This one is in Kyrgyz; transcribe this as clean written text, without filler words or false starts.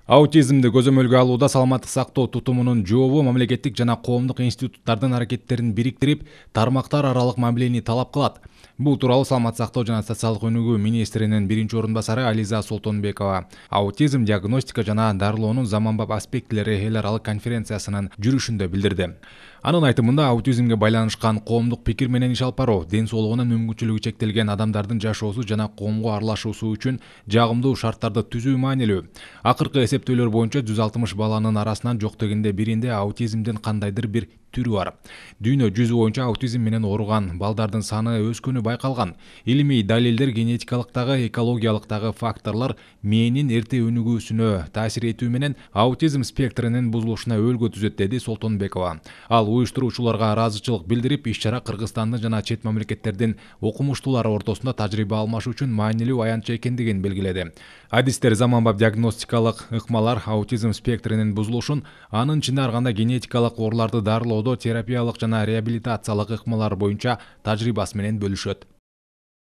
Аутизмди көзөмөлгө алууда саламаттык сактоо тутумунун жообу мамлекеттик жана коомдук институттардын аракеттерин бириктирип, тармактар аралык мамилени талап кылат. Бул тууралуу Саламаттык сактоо жана социалдык өнүгүү министринин биринчи орун басары Ализа Солтонбекова аутизм диагностика жана дарылоонун заманбап аспектилери эл аралык конференциясынын жүрүшүндө билдирди. Анын айтымында аутизмге байланышкан коомдук пикир менен иш алып баруу ден соолугуна мүмкүнчүлүгү чектелген адамдардын жашоосу жана коомго аралашуусу үчүн жагымдуу шарттарды түзүү маанилүү. Акыркы эсептөөлөр боюнча 160 баланын арасынан жок дегенде биринде аутизмдин кандайдыр бир түрү бар. Дүйнө жүзү боюнча аутизм менен ооруган балдардын саны өскөнү байкалган. Илимий далилдер генетикалыктагы, экологиялыктагы факторлор мээнин эрте өнүгүүсүнө таасир этүү менен аутизм спектринин бузулушуна өөлгө түзөт, деди Солтонбекова. Ал уюштуруучуларга ыраазычылык билдирип, иш-чара Кыргызстандын жана чет мамлекеттердин окумуштуулары ортосунда тажрыйба алмашуу үчүн маанилүү аянтча экендигин белгиледи. Адистер заманбап диагностикалык ыкмалар аутизм спектринин бузулушун, анын ичинде ар кандай генетикалык ооруларды дарылоодо терапиялык жана реабилитациялык ыкмалар боюнча тажрыйбасы менен бөлүшөт.